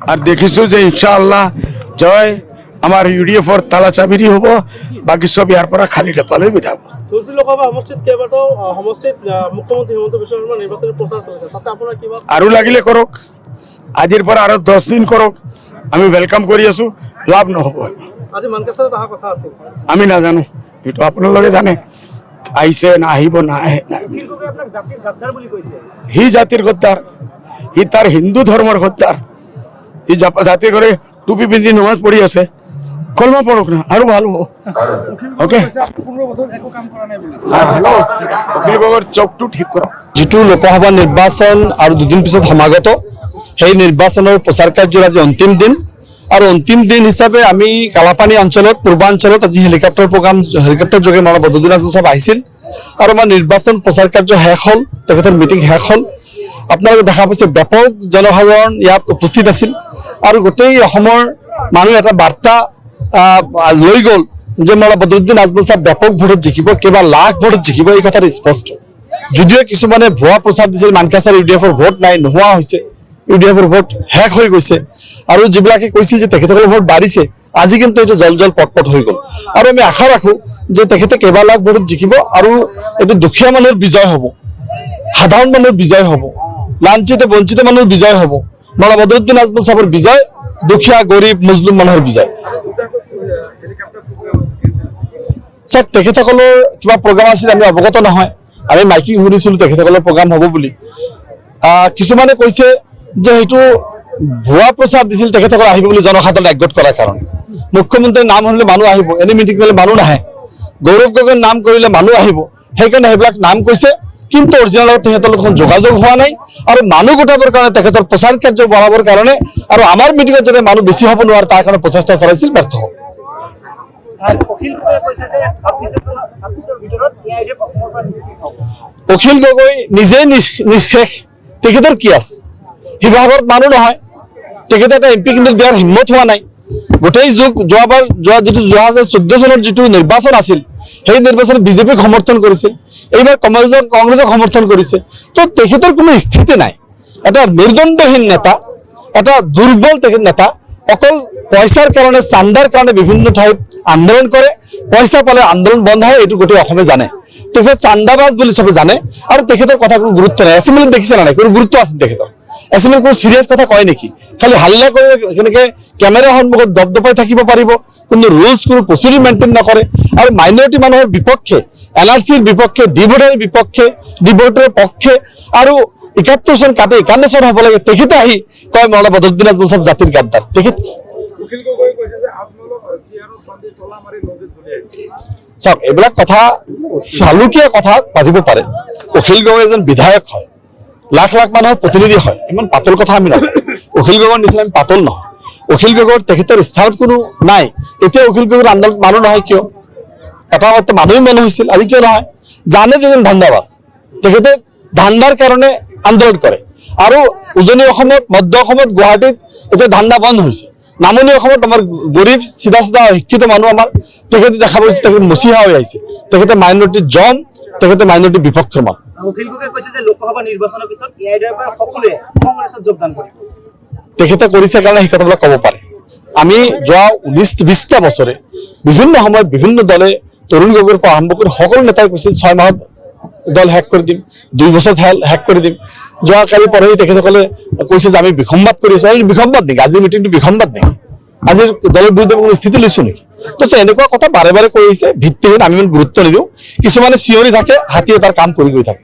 আর দেখিছো যে ইনশাআল্লাহ জয় আমার ইউডিএফর তালা চাবিরি হব, বাকি সব ইয়ার পর খালি লেপালে বিধাব। ধুবড়ী লোকসভা সমষ্টিত কেইবাটাও সমষ্টিত মুখ্যমন্ত্রী হিমন্ত বিশ্ব শর্মা নির্বাচনী প্রচার চলিছে, তাতে আপনার কি ভাব? আরো লাগিলে করক, আজির পর আরো 10 দিন করক, আমি ওয়েলকাম করি আছো। লাভ নহব আজি মানকেশ্বৰত অহা কথা আছিল, আমি না জানো, এটা আপোনালোকে জানে আইছে না আহিব না আপোনাক জাতিৰ গাদ্দাৰ বুলি কৈছে। হি জাতির গদ্দার, হি তার হিন্দু ধর্মের গদ্দার। হি জাতির করে টুপি পিন্ধি নমাজ পড়ি আছে, কলমা পড়ক না আরো ভালো। ওকে, 15 বছর একো কাম কৰা নাই বুলি অখিল গগৈৰ চকটো ঠিক কৰক। যিটো লোকসভা নিৰ্বাচন আৰু দুদিন পিছত সমাগত, সেই নিৰ্বাচনৰ প্ৰচাৰ কাৰ্যৰ আজি অন্তিম দিন। আৰু অন্তিম দিন হিচাপে আমি কালাপানী অঞ্চলত, পূৰ্বাঞ্চলত আজি হেলিকপ্টাৰ যোগে মানৱ বদৰুদ্দিন আজমল সাহেব আহিছিল আৰু আমাৰ নিৰ্বাচন প্ৰচাৰ কাৰ্য শেষ হ'ল, তেখেতৰ মিটিং শেষ হ'ল। আপোনালোকে দেখা পাইছে ব্যাপক জনসাধাৰণ ইয়াত উপস্থিত আছিল আৰু গোটেই অসমৰ মানুহ এটা বাৰ্তা লৈ গ'ল যে মানৱ বদৰুদ্দিন আজমল সাহেব ব্যাপক ভোটত জিকিব, কেইবা লাখ ভোটত জিকিব, এই কথাটো স্পষ্ট। যদিও কিছুমানে ভুৱা প্ৰচাৰ দিছিল, মানকাছাৰ ইউডিএফৰ ভোট নাই, নোহোৱা হৈছে, ইউডিএফৰ ভোট শেষ হৈ গৈছে, আৰু যিবিলাকে কৈছিল যে তেখেতসকলৰ ভোট বাঢ়িছে, আজি কিন্তু এইটো জল পটপট হৈ গ'ল। আৰু আমি আশা ৰাখোঁ যে তেখেতে কেইবা লাখ ভোটত জিকিব আৰু এইটো দুখীয়া মানুহৰ বিজয় হ'ব, সাধাৰণ মানুহৰ বিজয় হ'ব, লাঞ্ছিত বঞ্চিত মানুহৰ বিজয় হ'ব। মাওলানা বদৰুদ্দিন আজমল সাহেবৰ বিজয়, দুখীয়া গৰীব মুছলিম মানুহৰ বিজয়। চাওক, তেখেতসকলৰ কিবা প্ৰগ্ৰাম আছিল, আমি অৱগত নহয়। আমি মাইকিং শুনিছিলোঁ তেখেতসকলৰ প্ৰগ্ৰাম হ'ব বুলি। কিছুমানে কৈছে যে সেইটো ভুৱা প্ৰচাৰ দিছিল, তেখেতসকল আহিব বুলি জনসাধাৰণ একগোট কৰাৰ কাৰণে। মুখ্যমন্ত্ৰীৰ নাম শুনিলে মানুহ আহিব, এনে মিটিং কৰিলে মানুহ নাহে। গৌৰৱ গগৈৰ নাম কৰিলে মানুহ আহিব, সেইকাৰণে সেইবিলাক নাম কৈছে, কিন্তু অৰিজিনেলত তেখেতৰ লগত যোগাযোগ হোৱা নাই। আৰু মানুহ গোটাবৰ কাৰণে, তেখেতৰ প্ৰচাৰ কাৰ্য বঢ়াবৰ কাৰণে আৰু আমাৰ মিটিঙত যাতে মানুহ বেছি হ'ব নোৱাৰে তাৰ কাৰণে প্ৰচেষ্টা চলাইছিল, ব্যৰ্থ হ'ল। অখিল গগৈ নিজেই নিষ্শেষ, তেখেতৰ কি আছে? শিৱসাগৰত মানুহ নহয়, তেখেতে এটা এমপি কিন্তু দিয়াৰ হিম্মত হোৱা নাই। গোটেই যোৱাবাৰ 2014 চনৰ যিটো নিৰ্বাচন আছিল, সেই নিৰ্বাচনত বিজেপিক সমৰ্থন কৰিছিল, এইবাৰ কংগ্ৰেছক সমৰ্থন কৰিছে। তো তেখেতৰ কোনো স্থিতি নাই, এটা মেৰুদণ্ডহীন নেতা, এটা দুৰ্বল তেখেত নেতা। অকল পইচাৰ কাৰণে, চান্দাৰ কাৰণে বিভিন্ন ঠাইত আন্দোলন কৰে, পইচা পালে আন্দোলন বন্ধ হয়, এইটো গোটেই অসমে জানে। তেখেত চান্দাবাজ বুলি চবে জানে, আৰু তেখেতৰ কথা কোনো গুৰুত্ব নাই। এছেম্বলিত দেখিছে নাই কোনো গুৰুত্ব আছে তেখেতৰ? এছেম্বলিত কোনো চিৰিয়াছ কথা কয় নেকি? খালি হাল্লা কৰি কেনেকৈ কেমেৰাৰ সন্মুখত দপদপাই থাকিব পাৰিব, কোনো ৰুলছ, কোনো প্ৰচিডিউৰ মেইনটেইন নকৰে। আৰু মাইনৰিটি মানুহৰ বিপক্ষে, NRCৰ বিপক্ষে, ডিভোটাৰৰ বিপক্ষে, ডিভোটাৰৰ পক্ষে, আৰু 71 চন কাটে 51 চন হ'ব লাগে, তেখেতে আহি কয় মাওলানা বদৰুদ্দিন আজমল সাহেব জাতিৰ গাদ্দাৰ। তেখেত চাওক, এইবিলাক কথা চালুকীয়া কথা পাতিব পাৰে। অখিল গগৈ এজন বিধায়ক হয়, লাখ লাখ মানুহৰ প্ৰতিনিধি হয়, ইমান পাতল কথা আমি নকওঁ। অখিল গগৈৰ নিচিনা আমি পাতল নহয়। অখিল গগৈৰ তেখেতৰ স্থানত কোনো নাই। এতিয়া অখিল গগৈৰ আন্দোলন মানুহ নহয় কিয়? এটা মানুহে মানুহ হৈছিল, আজি কিয় নহয়? জানে যে এজন ধান্দাবাজ, তেখেতে ধান্দাৰ কাৰণে আন্দোলন কৰে। আৰু উজনি অসমত, মধ্য অসমত, গুৱাহাটীত এতিয়া ধান্দা বন্ধ হৈছে। নামনি অসমত আমাৰ গৰীব চিধা শিক্ষিত মানুহ আমাৰ, তেখেতে দেখা পাইছে তেখেতে মচিহা হৈ আহিছে। তেখেতে মাইনৰিটিৰ জম, তেখেতে মাইনৰিটিৰ বিপক্ষৰ মানুহ। অখিল গগৈয়ে কৈছে যে লোকসভা নিৰ্বাচনৰ পিছত ইয়াৰ পৰা সকলোৱে কংগ্ৰেছত যোগদান কৰিব। তেখেতে কৰিছে কাৰণে সেই কথাবিলাক ক'ব পাৰে। আমি যোৱা 19-20টা বছৰে বিভিন্ন সময়ত বিভিন্ন দলে, তৰুণ গগৈৰ পৰা আৰম্ভ কৰি সকলো নেতাই কৈছিল 6 মাহত দল শেষ কৰি দিম, 2 বছৰত শেষ কৰি দিম। যোৱাকালি পৰহি তেখেতসকলে কৈছে যে আমি বিসম্বাদ কৰি আছো। আমি বিসম্বাদ নেকি? আজিৰ মিটিংটো বিসম্বাদ নেকি? আজিৰ দলৰ বিৰুদ্ধে কোনো স্থিতি লৈছো নেকি? তো এনেকুৱা কথা বাৰে বাৰে কৈ আহিছে, ভিত্তিহীন। আমি ইমান গুৰুত্ব নিদিওঁ। কিছুমানে চিঞৰি থাকে, হাতীয়ে তাৰ কাম কৰি গৈ থাকে।